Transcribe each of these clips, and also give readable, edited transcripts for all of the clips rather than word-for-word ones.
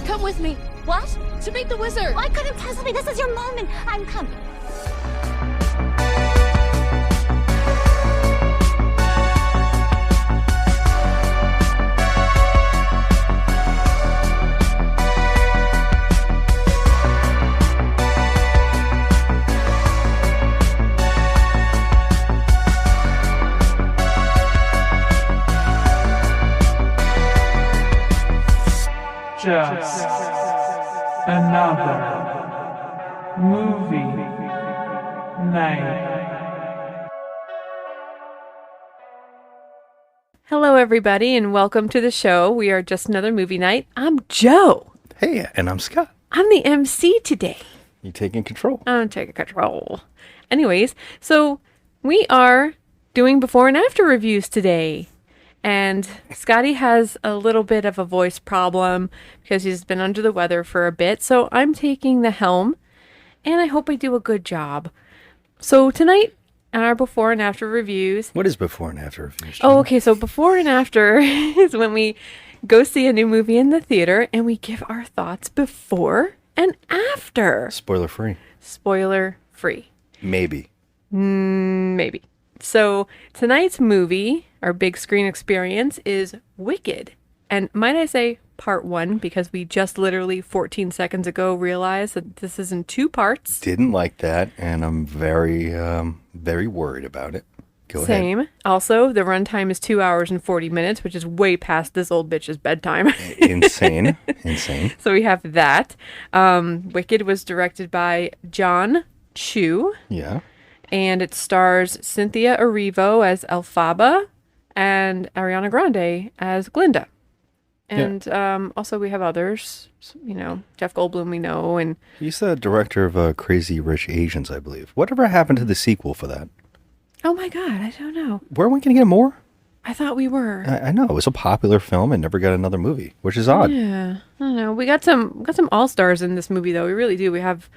Come with me. What? To meet the wizard. Why couldn't possibly? This is your moment. I'm coming. Just another movie night. Hello, everybody, and welcome to the show. We are Just Another Movie Night. I'm Joe. Hey, and I'm Scott. I'm the MC today. You taking control? I'm taking control. Anyways, so we are doing before and after reviews today. And Scotty has a little bit of a voice problem because he's been under the weather for a bit. So I'm taking the helm, and I hope I do a good job. So tonight, our before and after reviews. What is before and after reviews? Oh, okay. So before and after is when we go see a new movie in the theater, and we give our thoughts before and after. Spoiler free. Spoiler free. Maybe. Maybe. So tonight's movie, our big screen experience, is Wicked. And might I say part one, because we just literally 14 seconds ago realized that this is in two parts. Didn't like that, and I'm very worried about it. Go ahead. Same. Also, the runtime is 2 hours and 40 minutes, which is way past this old bitch's bedtime. Insane. So we have that. Wicked was directed by John Chu. Yeah. And it stars Cynthia Erivo as Elphaba and Ariana Grande as Glinda. And also we have others, you know, Jeff Goldblum we know. And He's the director of Crazy Rich Asians, I believe. Whatever happened to the sequel for that? oh my God, I don't know. Weren't we going to get more? I thought we were. I know. It was a popular film and never got another movie, which is odd. Yeah, I don't know. We got some all-stars in this movie, though. We really do. We have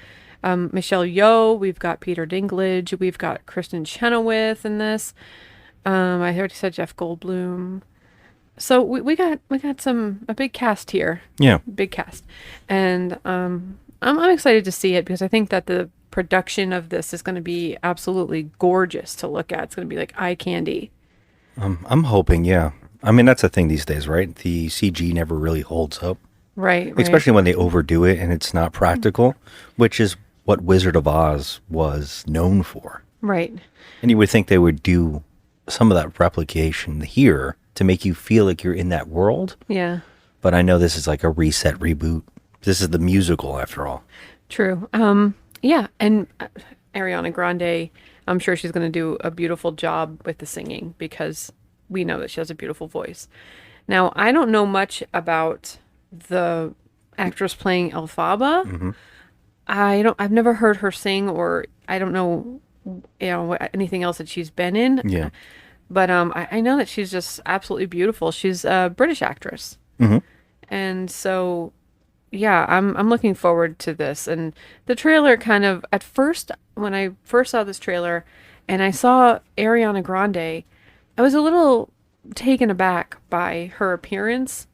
Michelle Yeoh. We've got Peter Dinklage. We've got Kristen Chenoweth in this. I already said Jeff Goldblum. So we got a big cast here. Yeah. Big cast. And I'm excited to see it because I think that the production of this is going to be absolutely gorgeous to look at. It's going to be like eye candy. I'm hoping, yeah. I mean, that's the thing these days, right? The CG never really holds up. Right. Especially when they overdo it and it's not practical, which is what Wizard of Oz was known for. Right. And you would think they would do some of that replication here to make you feel like you're in that world. Yeah. But I know this is like a reset reboot. This is the musical, after all. True. Yeah. And Ariana Grande, I'm sure she's going to do a beautiful job with the singing because we know that she has a beautiful voice. Now, I don't know much about the actress playing Elphaba. Mm-hmm. I've never heard her sing, or I don't know, anything else that she's been in. Yeah. But I know that she's just absolutely beautiful. She's a British actress. Mm-hmm. And so, yeah, I'm looking forward to this. And the trailer kind of, at first, when I first saw this trailer and I saw Ariana Grande, I was a little taken aback by her appearance.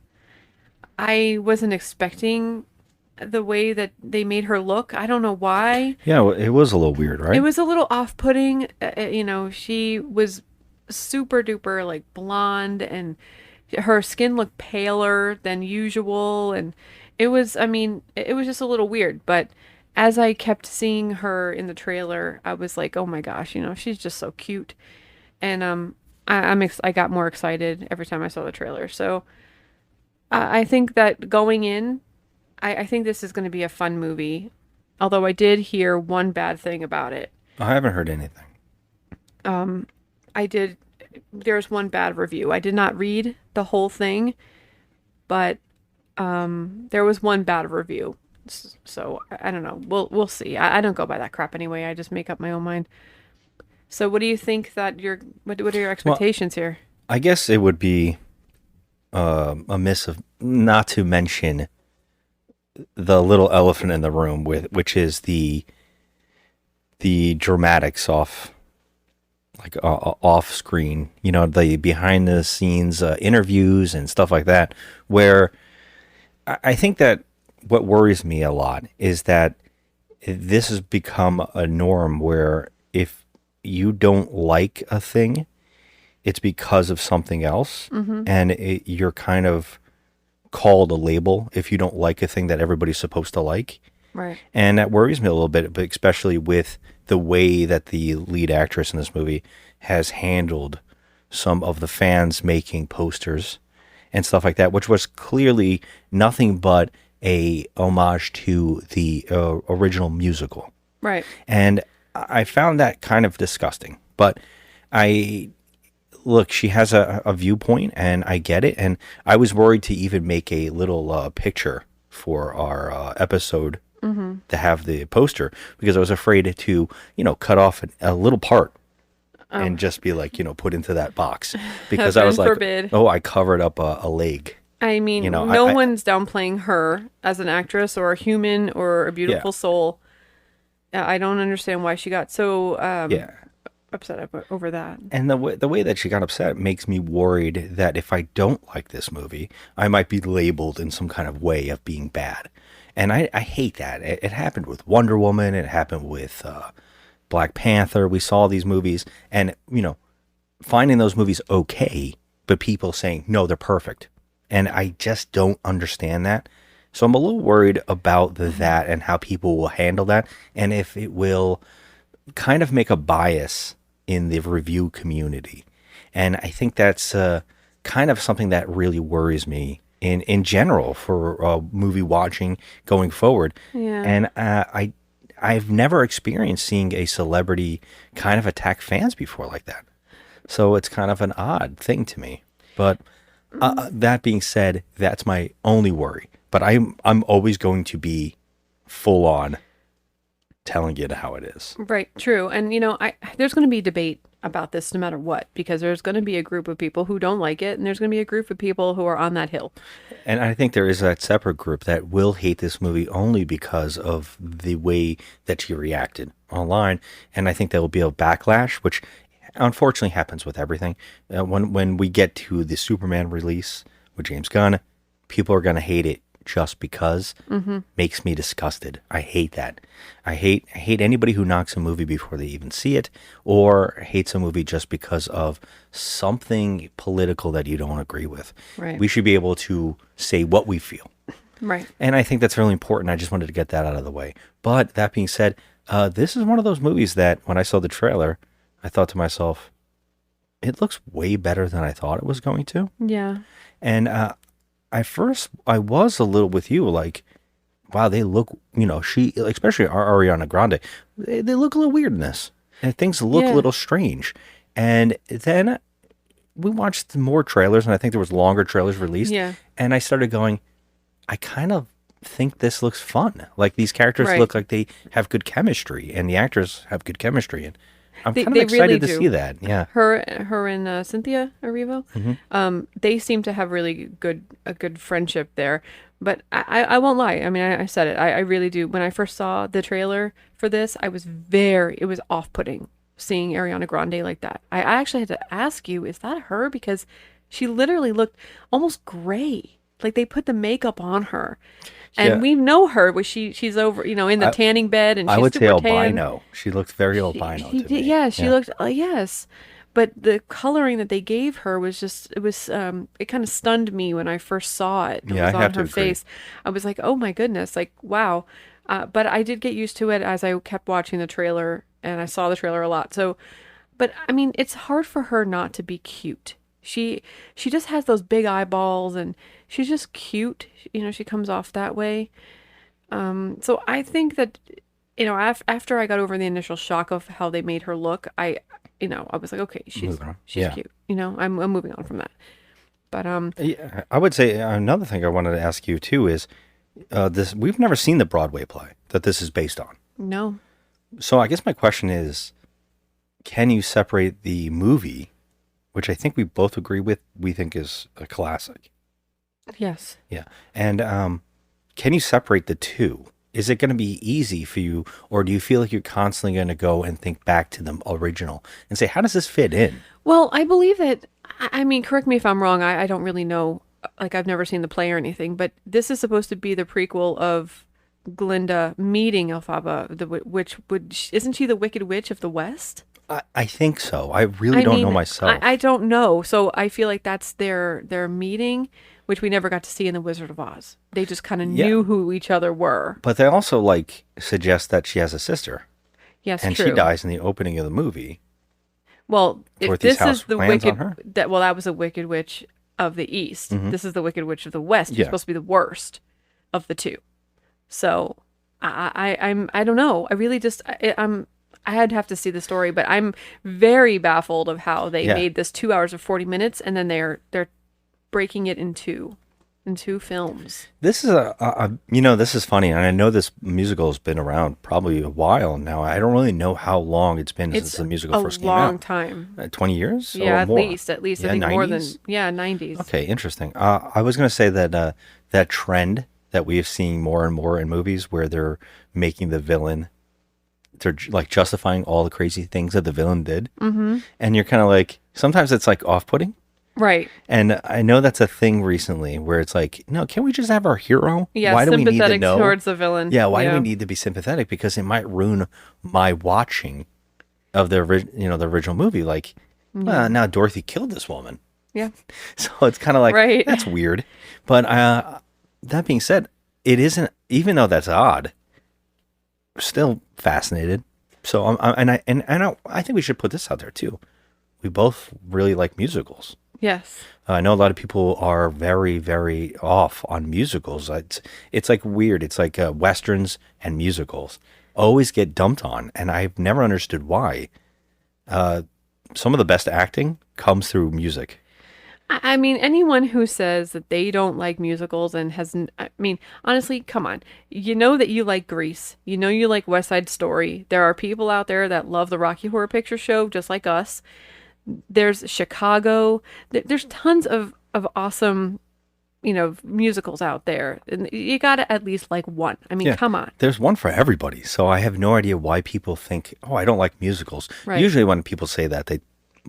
I wasn't expecting the way that they made her look. I don't know why. Yeah, it was a little weird, right? It was a little off-putting. She was super duper like blonde and her skin looked paler than usual. And it was just a little weird. But as I kept seeing her in the trailer, I was like, oh my gosh, she's just so cute. And I got more excited every time I saw the trailer. So I think that going in, I think this is going to be a fun movie. Although I did hear one bad thing about it. I haven't heard anything. There's one bad review. I did not read the whole thing, but there was one bad review. So I don't know. We'll see. I don't go by that crap anyway. I just make up my own mind. So what do you think that what are your expectations here? I guess it would be amiss of not to mention the little elephant in the room, which is the dramatics off screen, the behind the scenes interviews and stuff like that, where I think that what worries me a lot is that this has become a norm where if you don't like a thing, it's because of something else, and you're kind of called a label if you don't like a thing that everybody's supposed to like. Right. And that worries me a little bit, but especially with the way that the lead actress in this movie has handled some of the fans making posters and stuff like that, which was clearly nothing but a homage to the original musical. Right. And I found that kind of disgusting. But look, she has a viewpoint, and I get it. And I was worried to even make a little picture for our episode to have the poster, because I was afraid to, cut off a little part and just be like, put into that box, because I was like, forbid. oh, I covered up a leg. I mean, no one's downplaying her as an actress or a human or a beautiful soul. I don't understand why she got so upset over that. And the way that she got upset makes me worried that if I don't like this movie, I might be labeled in some kind of way of being bad. And I hate that. It happened with Wonder Woman. It happened with Black Panther. We saw these movies and, finding those movies okay, but people saying, no, they're perfect. And I just don't understand that. So I'm a little worried about that and how people will handle that, and if it will kind of make a bias in the review community. And I think that's kind of something that really worries me in general for movie watching going forward. Yeah. And I've never experienced seeing a celebrity kind of attack fans before like that. So it's kind of an odd thing to me. But that being said, that's my only worry. But I'm always going to be full on telling you how it is. Right, true. And there's going to be debate about this no matter what, because there's going to be a group of people who don't like it, and there's going to be a group of people who are on that hill. And I think there is that separate group that will hate this movie only because of the way that she reacted online. And I think there will be a backlash, which unfortunately happens with everything. When we get to the Superman release with James Gunn, people are going to hate it just because. Makes me disgusted. I hate that. I hate anybody who knocks a movie before they even see it, or hates a movie just because of something political that you don't agree with. Right. We should be able to say what we feel. Right. And I think that's really important. I just wanted to get that out of the way. But that being said, this is one of those movies that when I saw the trailer, I thought to myself, it looks way better than I thought it was going to. Yeah. And at first, I was a little with you, like, wow, they look, she, especially Ariana Grande, they look a little weird in this. And things look a little strange. And then we watched more trailers, and I think there was longer trailers released. Yeah. And I started going, I kind of think this looks fun. Like, these characters look like they have good chemistry, and the actors have good chemistry. And I'm kind of excited to see that. Yeah. Her and Cynthia Erivo, they seem to have really a good friendship there. But I won't lie. I mean, I said it. I really do. When I first saw the trailer for this, it was off-putting seeing Ariana Grande like that. I actually had to ask you, is that her? Because she literally looked almost gray. Like they put the makeup on her. And we know her where she's over, in the tanning bed, and she's I would say super tan. albino. She looked very albino to me. Yeah, she looked, yes. But the coloring that they gave her was just, it kind of stunned me when I first saw it. It was on her face. I was like, oh my goodness, like, wow. But I did get used to it as I kept watching the trailer, and I saw the trailer a lot. So, but I mean, it's hard for her not to be cute. She just has those big eyeballs, and she's just cute. She comes off that way. So I think that, after I got over the initial shock of how they made her look, I was like, okay, she's cute. I'm moving on from that. But yeah, I would say another thing I wanted to ask you too is this: we've never seen the Broadway play that this is based on. No. So I guess my question is, can you separate the movie, which I think we both agree with, we think is a classic? Yes. Yeah. And can you separate the two? Is it going to be easy for you, or do you feel like you're constantly going to go and think back to the original and say, how does this fit in? Well, I believe that, I mean, correct me if I'm wrong, I don't really know like I've never seen the play or anything, but this is supposed to be the prequel of Glinda meeting Elphaba, which isn't she the Wicked Witch of the West? I think so. I really don't know myself. I don't know. So I feel like that's their meeting, which we never got to see in The Wizard of Oz. They just kind of knew who each other were. But they also like suggest that she has a sister. Yes, and true. she dies in the opening of the movie. Well, if this is the Wicked, that was a Wicked Witch of the East. This is the Wicked Witch of the West. She's supposed to be the worst of the two. So I don't know. I really just I'd have to see the story, but I'm very baffled of how they made this 2 hours of 40 minutes, and then they're breaking it in two films. This is this is funny, and I know this musical has been around probably a while now. I don't really know how long it's been since the musical first came out. It's a long time. 20 years? Yeah, at least. I think 90s? more than 90s. Okay, interesting. I was going to say that that trend that we have seen more and more in movies where they're making the villain, they're like justifying all the crazy things that the villain did. Mm-hmm. And you're kind of like, sometimes it's like off-putting. Right. And I know that's a thing recently where it's like, no, can we just have our hero? Yeah, why do we need to sympathetic know? Towards the villain. Yeah, why do we need to be sympathetic? Because it might ruin my watching of the original movie. Like, well, now Dorothy killed this woman. Yeah. So it's kind of like, right. That's weird. But that being said, it isn't, even though that's odd, still fascinated. So I think we should put this out there too. We both really like musicals. Yes. I know a lot of people are very, very off on musicals. It's like weird. It's like westerns and musicals always get dumped on, and I've never understood why. Some of the best acting comes through music. I mean, anyone who says that they don't like musicals and honestly, come on. You know that you like Grease. You know you like West Side Story. There are people out there that love the Rocky Horror Picture Show, just like us. There's Chicago. There's tons of awesome, musicals out there. And you got to at least like one. I mean, come on. There's one for everybody. So I have no idea why people think, oh, I don't like musicals. Right. Usually when people say that,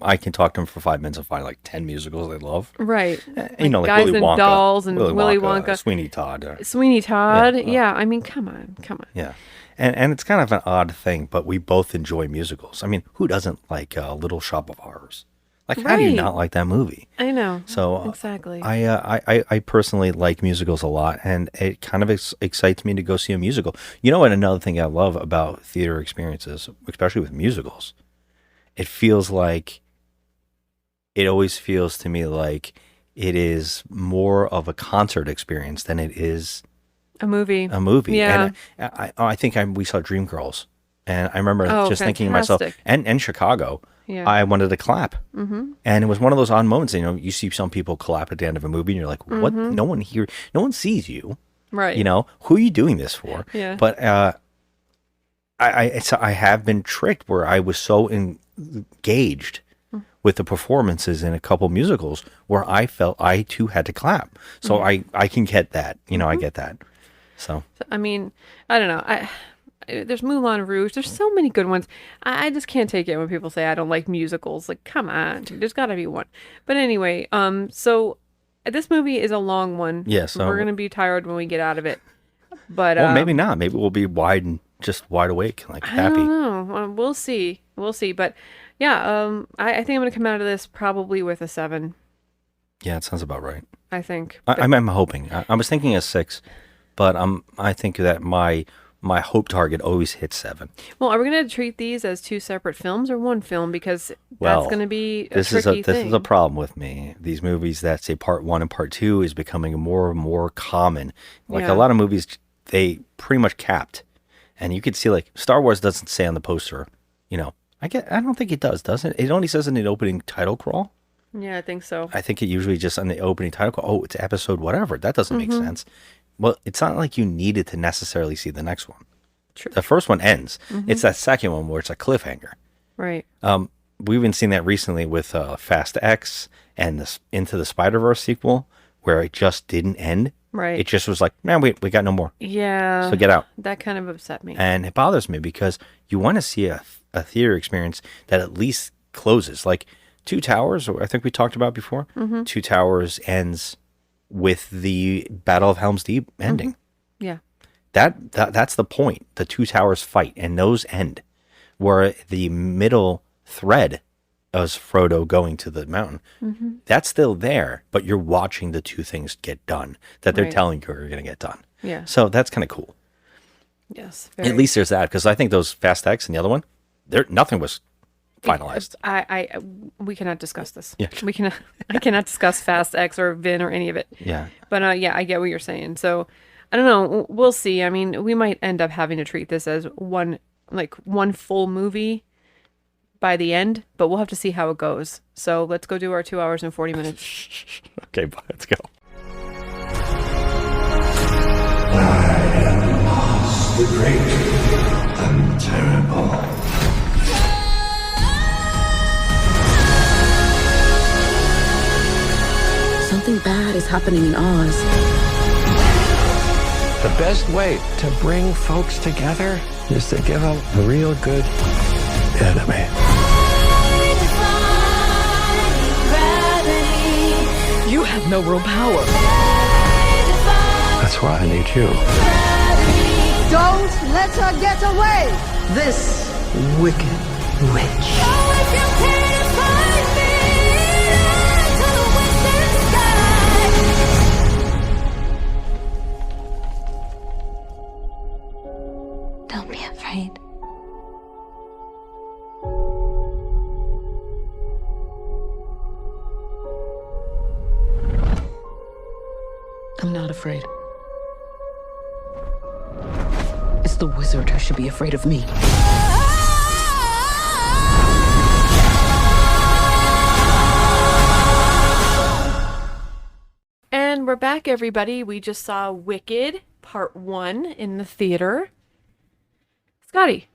I can talk to them for 5 minutes and find like 10 musicals they love. Right. Like Guys Willy and Wonka. Dolls and Willy Wonka. Sweeney Todd. Sweeney Todd. Yeah. I mean, come on. Yeah. And it's kind of an odd thing, but we both enjoy musicals. I mean, who doesn't like Little Shop of Horrors? Like, how do you not like that movie? I know. So exactly. I personally like musicals a lot, and it kind of excites me to go see a musical. You know what? Another thing I love about theater experiences, especially with musicals, it always feels to me like it is more of a concert experience than it is a movie. Yeah. And I think we saw Dreamgirls, and I remember just thinking to myself, and Chicago. Yeah. I wanted to clap. Mm-hmm. And it was one of those odd moments. You see some people clap at the end of a movie and you're like, what? Mm-hmm. No one sees you. Right. Who are you doing this for? Yeah. But I have been tricked where I was so engaged with the performances in a couple musicals where I felt I too had to clap. So I can get that. I get that. So I mean, I don't know. There's Moulin Rouge. There's so many good ones. I just can't take it when people say I don't like musicals. Like, come on, there's got to be one. But anyway, so this movie is a long one. Yeah, so we're gonna be tired when we get out of it. But maybe not. Maybe we'll be wide awake, like happy. I don't know. We'll see. But yeah, I think I'm gonna come out of this probably with a 7. Yeah, it sounds about right. I think. I'm hoping. I was thinking a 6, but I think that my hope target always hits 7. Well, are we going to treat these as 2 separate films or one film? Because that's going to be a tricky thing. This is a problem with me. These movies that say part 1 and part 2 is becoming more and more common. Like a lot of movies, they pretty much capped. And you could see like Star Wars doesn't say on the poster, I don't think it does it? It only says in the opening title crawl. Yeah, I think so. I think it usually just on the opening title crawl, it's episode whatever. That doesn't make sense. Well, it's not like you needed to necessarily see the next one. True. The first one ends. It's that second one where it's a cliffhanger. Right. We've been seeing that recently with Fast X and the Into the Spider-Verse sequel, where it just didn't end. Right. It just was like, man, we got no more. Yeah. So get out. That kind of upset me. And it bothers me because you want to see a theater experience that at least closes. Like Two Towers, I think we talked about before. Two Towers ends with the Battle of Helm's Deep ending. Yeah. That's the point. The two towers fight, and those end. Where the middle thread of Frodo going to the mountain, that's still there, but you're watching the two things get done that they're Right. telling you are going to get done. Yeah. So that's kind of cool. Yes. At least there's that, because I think those Fast X and the other one, nothing was finalized. We cannot discuss this. Yeah. I cannot discuss Fast X or Vin or any of it. Yeah. But yeah, I get what you're saying. So I don't know. We'll see. I mean, we might end up having to treat this as one full movie by the end, but we'll have to see how it goes. So let's go do our 2 hours and 40 minutes. Okay, let's go. The great and terrible. Something bad is happening in Oz. The best way to bring folks together is to give them a real good enemy. You have no real power. That's why I need you. Don't let her get away! This wicked witch. Don't be afraid. I'm not afraid. It's the wizard who should be afraid of me. And we're back, everybody. We just saw Wicked Part 1 in the theater. Scotty,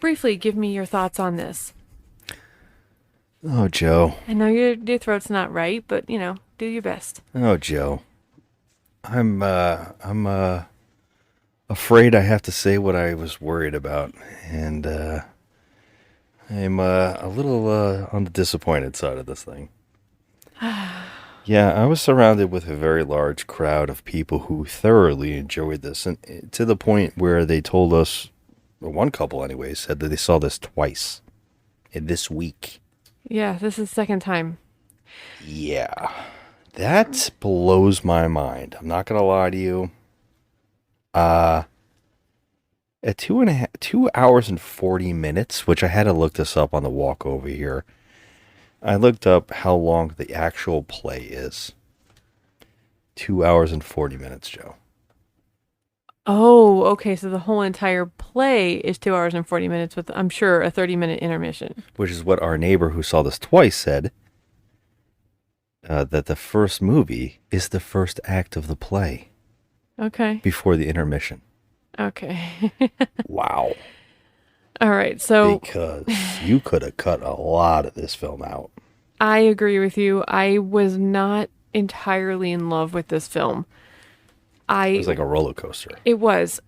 briefly give me your thoughts on this. Oh, Joe. I know your throat's not right, but, do your best. Oh, Joe. I'm afraid I have to say what I was worried about, and I'm a little on the disappointed side of this thing. Yeah, I was surrounded with a very large crowd of people who thoroughly enjoyed this, and to the point where they told us, well, one couple anyway, said that they saw this twice in this week. Yeah, this is the second time. Yeah, that blows my mind. I'm not gonna lie to you. At 2 hours and 40 minutes, which I had to look this up on the walk over here. I looked up how long the actual play is. 2 hours and 40 minutes, Joe. Oh, okay. So the whole entire play is 2 hours and 40 minutes with, I'm sure, a 30-minute intermission. Which is what our neighbor who saw this twice said. That the first movie is the first act of the play. Okay. Before the intermission. Okay. Wow. All right. So Because you could have cut a lot of this film out. I agree with you. I was not entirely in love with this film. It was like a roller coaster. It was.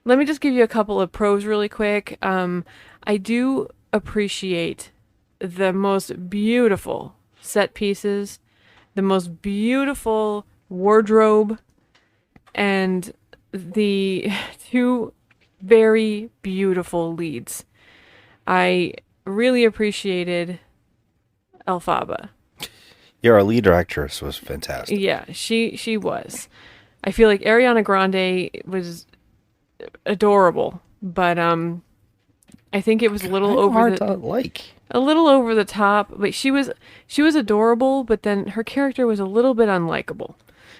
Let me just give you a couple of pros really quick. I do appreciate the most beautiful set pieces, the most beautiful wardrobe, and the two very beautiful leads. I really appreciated Elphaba. Yeah, our lead actress was fantastic. Yeah, she was. I feel like Ariana Grande was adorable, but I think it was a little over a little over the top. But she was adorable, but then her character was a little bit unlikable.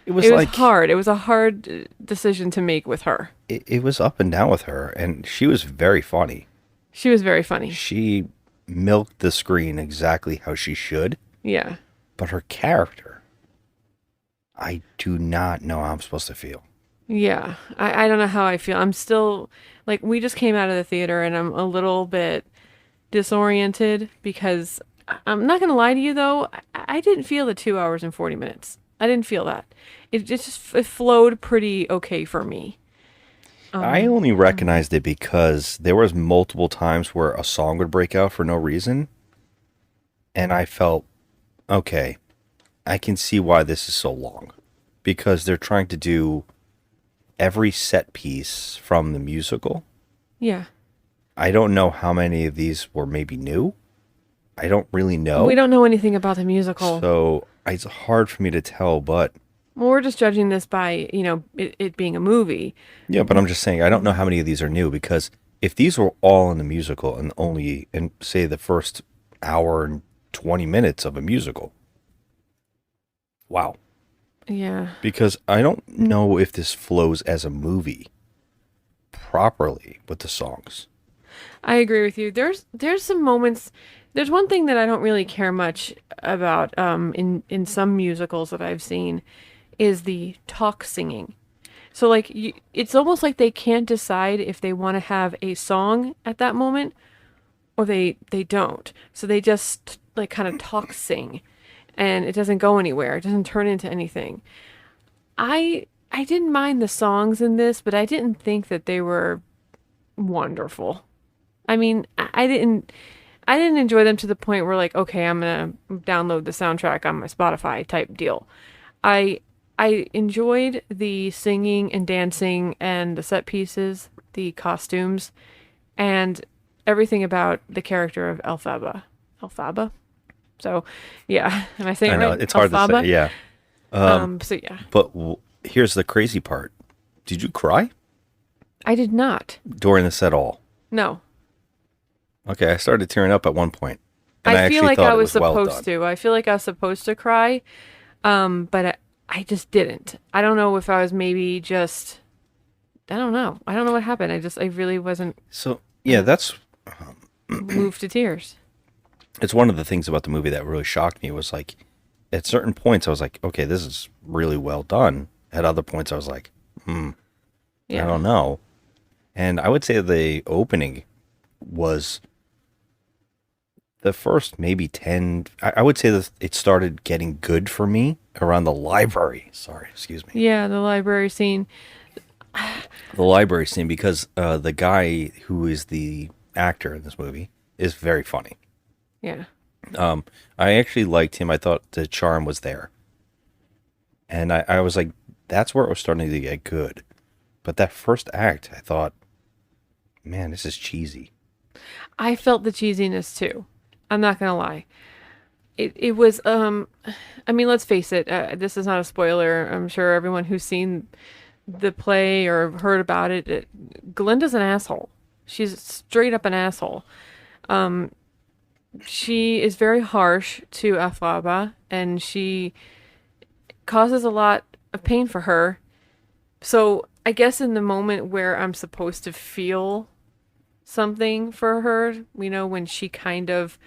It was hard. It was a hard decision to make with her. It was up and down with her, and she was very funny. She was very funny. She milked the screen exactly how she should. Yeah. But her character, I do not know how I'm supposed to feel. Yeah. I don't know how I feel. I'm still, like, we just came out of the theater, and I'm a little bit disoriented because I'm not going to lie to you, though. I didn't feel the 2 hours and 40 minutes. I didn't feel that. It flowed pretty okay for me. I only recognized it because there was multiple times where a song would break out for no reason. And I felt, okay, I can see why this is so long, because they're trying to do every set piece from the musical. Yeah. I don't know how many of these were maybe new. I don't really know. We don't know anything about the musical. So it's hard for me to tell, but... Well, we're just judging this by, it being a movie. Yeah, but I'm just saying, I don't know how many of these are new, because if these were all in the musical and only in, say, the first hour and 20 minutes of a musical, wow. Yeah. Because I don't know if this flows as a movie properly with the songs. I agree with you. There's some moments. There's one thing that I don't really care much about in some musicals that I've seen is the talk singing. So like it's almost like they can't decide if they want to have a song at that moment or they don't. So they just like kind of talk sing and it doesn't go anywhere. It doesn't turn into anything. I didn't mind the songs in this, but I didn't think that they were wonderful. I mean, I didn't enjoy them to the point where like, okay, I'm gonna download the soundtrack on my Spotify type deal. I enjoyed the singing and dancing and the set pieces, the costumes, and everything about the character of Elphaba. Elphaba? So, yeah. Am I saying it right? It's hard Elphaba? to say, yeah. So, yeah. But here's the crazy part. Did you cry I did not. during this at all? No. Okay, I started tearing up at one point. I feel actually like thought I it was well supposed done. to. I feel like I was supposed to cry, but I just didn't. I don't know if I was maybe just... I don't know. I don't know what happened. I really wasn't So, yeah, that's... moved to tears. It's one of the things about the movie that really shocked me was like, at certain points I was like, okay, this is really well done. At other points I was like, I don't know. And I would say the opening was the first maybe 10... I would say that it started getting good for me around the library. Sorry, excuse me. Yeah, the library scene. The library scene, because the guy who is the actor in this movie is very funny. Yeah. I actually liked him. I thought the charm was there. And I was like, that's where it was starting to get good. But that first act, I thought, man, this is cheesy. I felt the cheesiness too. I'm not gonna lie. It was I mean, let's face it, this is not a spoiler. I'm sure everyone who's seen the play or heard about it, Glinda's an asshole. She's straight up an asshole. She is very harsh to Elphaba, and she causes a lot of pain for her. So I guess in the moment where I'm supposed to feel something for her, when she kind of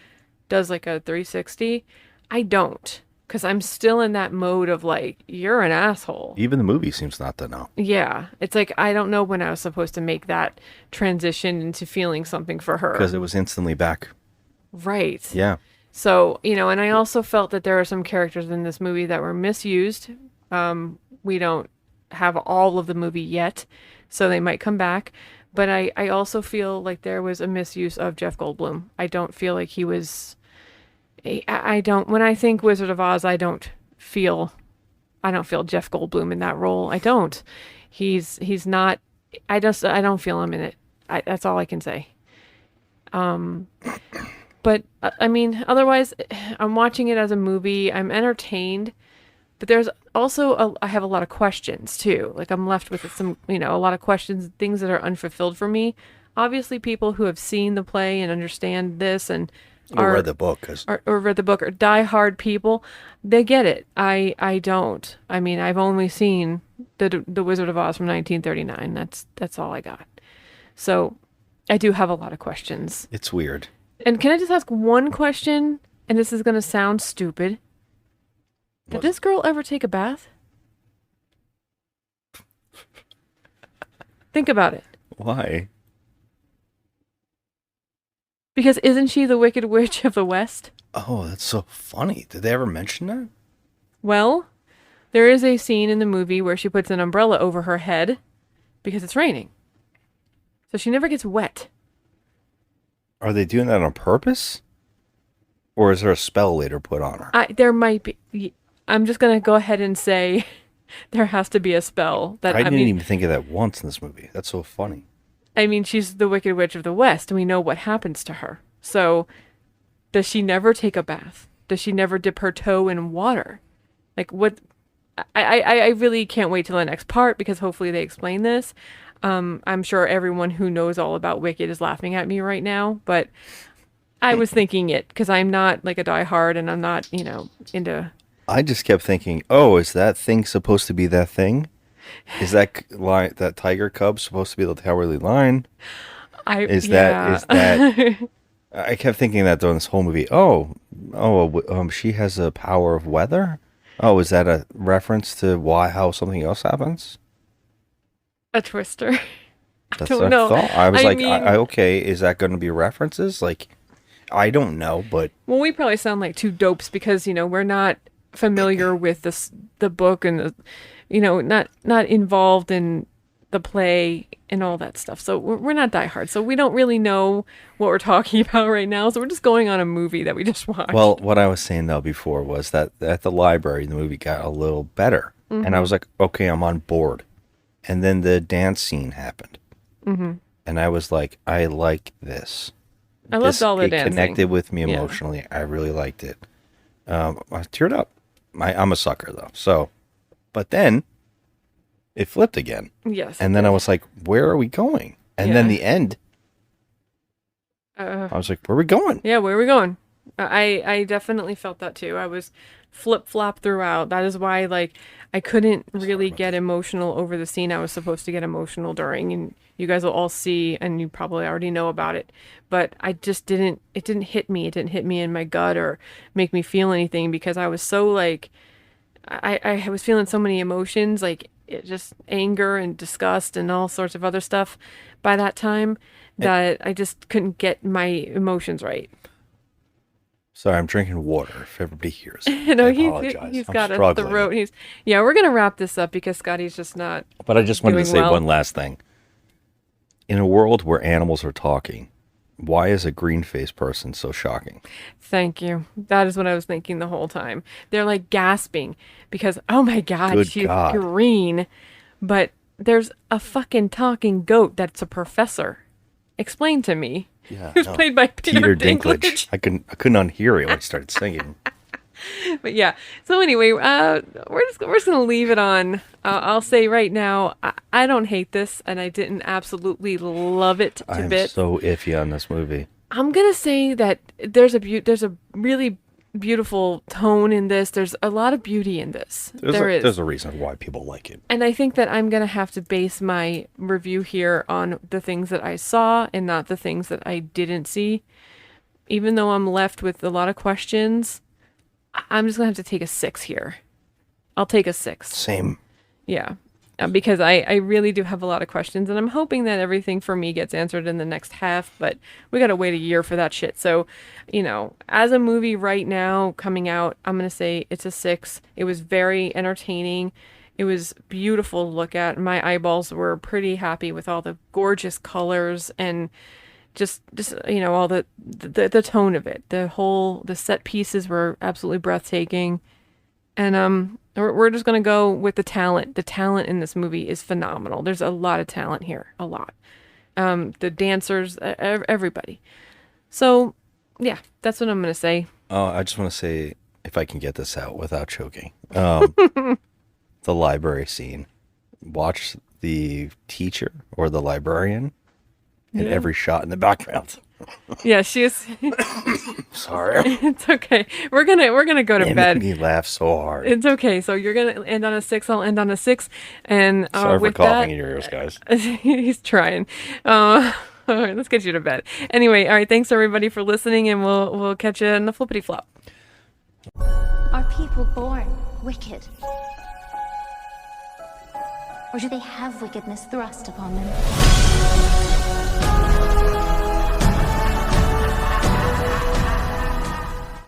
does like a 360, I don't. Because I'm still in that mode of like, you're an asshole. Even the movie seems not to know. Yeah. It's like, I don't know when I was supposed to make that transition into feeling something for her. Because it was instantly back. Right. Yeah. So, and I also felt that there are some characters in this movie that were misused. We don't have all of the movie yet, so they might come back. But I also feel like there was a misuse of Jeff Goldblum. I don't feel like he was... I don't... When I think Wizard of Oz, I don't feel Jeff Goldblum in that role. I don't. He's not... I don't feel him in it. That's all I can say. But, I mean, otherwise, I'm watching it as a movie. I'm entertained. But there's also, I have a lot of questions, too. Like, I'm left with some, a lot of questions, things that are unfulfilled for me. Obviously, people who have seen the play and understand this and Or read the book. Or read the book, or diehard people, they get it. I don't. I mean, I've only seen the Wizard of Oz from 1939. That's all I got. So, I do have a lot of questions. It's weird. And can I just ask one question? And this is going to sound stupid. Did this girl ever take a bath? Think about it. Why? Because isn't she the Wicked Witch of the West? Oh, that's so funny. Did they ever mention that? Well, there is a scene in the movie where she puts an umbrella over her head because it's raining. So she never gets wet. Are they doing that on purpose? Or is there a spell later put on her? There might be. I'm just gonna go ahead and say there has to be a spell that I didn't even think of that once in this movie. That's so funny. I mean, she's the Wicked Witch of the West, and we know what happens to her. So, does she never take a bath? Does she never dip her toe in water? Like, what? I really can't wait till the next part because hopefully they explain this. I'm sure everyone who knows all about Wicked is laughing at me right now, but I was thinking it because I'm not like a diehard and I'm not, into. I just kept thinking, oh, is that thing supposed to be that thing? Is that tiger cub supposed to be the cowardly lion? Is that I kept thinking that during this whole movie. She has a power of weather. Oh, is that a reference to how something else happens? A twister. That's don't what know. I thought. I was I mean- okay, is that going to be references? Like, I don't know, but Well, we probably sound like two dopes because we're not familiar with the book and not involved in the play and all that stuff. So we're not diehard. So we don't really know what we're talking about right now. So we're just going on a movie that we just watched. well, what I was saying though before was that at the library the movie got a little better, and I was like, okay, I'm on board. And then the dance scene happened, and I was like, I like this. I loved all the dancing. It connected with me Yeah. emotionally. I really liked it. I teared up. I'm a sucker though. So, but then it flipped again. Yes. And then I was like, where are we going? And then Yeah. the end, I was like, where are we going? Yeah, where are we going? I definitely felt that too. I was flip-flop throughout. That is why I couldn't really get emotional over the scene I was supposed to get emotional during, and you guys will all see and you probably already know about it. But it didn't hit me. It didn't hit me in my gut or make me feel anything because I was so I was feeling so many emotions, just anger and disgust and all sorts of other stuff by that time that I just couldn't get my emotions right. Sorry, I'm drinking water. If everybody hears, He's I'm got a struggling. throat. We're gonna wrap this up because Scotty's just not. But I just wanted to doing say well. one last thing. In a world where animals are talking, why is a green-faced person so shocking? Thank you. That is what I was thinking the whole time. They're like gasping because oh my god, Good she's God. green, but there's a fucking talking goat that's a professor. Explain to me. Yeah, Who's played by Peter Dinklage. I couldn't unhear it when I started singing. But yeah. So anyway, we're just gonna leave it on. I'll say right now, I don't hate this, and I didn't absolutely love it to I'm bits. so iffy on this movie. I'm gonna say that there's a really beautiful tone in this. There's a lot of beauty in this. There's a reason why people like it. And I think that I'm going to have to base my review here on the things that I saw and not the things that I didn't see. Even though I'm left with a lot of questions, I'm just going to have to take a 6 here. I'll take a 6. Same. Yeah. Because I really do have a lot of questions, and I'm hoping that everything for me gets answered in the next half, but we got to wait a year for that shit. So, as a movie right now coming out, I'm going to say it's a 6. It was very entertaining. It was beautiful to look at. My eyeballs were pretty happy with all the gorgeous colors and just all the tone of it. The set pieces were absolutely breathtaking. And we're just going to go with the talent. The talent in this movie is phenomenal. There's a lot of talent here. A lot. The dancers, everybody. So, yeah, that's what I'm going to say. I just want to say, if I can get this out without choking, the library scene. Watch the teacher or the librarian in every shot in the background. Yeah, she is. Sorry. It's okay. We're gonna go to It bed. made me laugh so hard. It's okay. So you're gonna end on a 6. I'll end on a 6. And Sorry for with coughing that, in your ears, guys. he's trying. All right, let's get you to bed. Anyway, all right. Thanks everybody for listening, and we'll catch you in the flippity flop. Are people born wicked? Or do they have wickedness thrust upon them?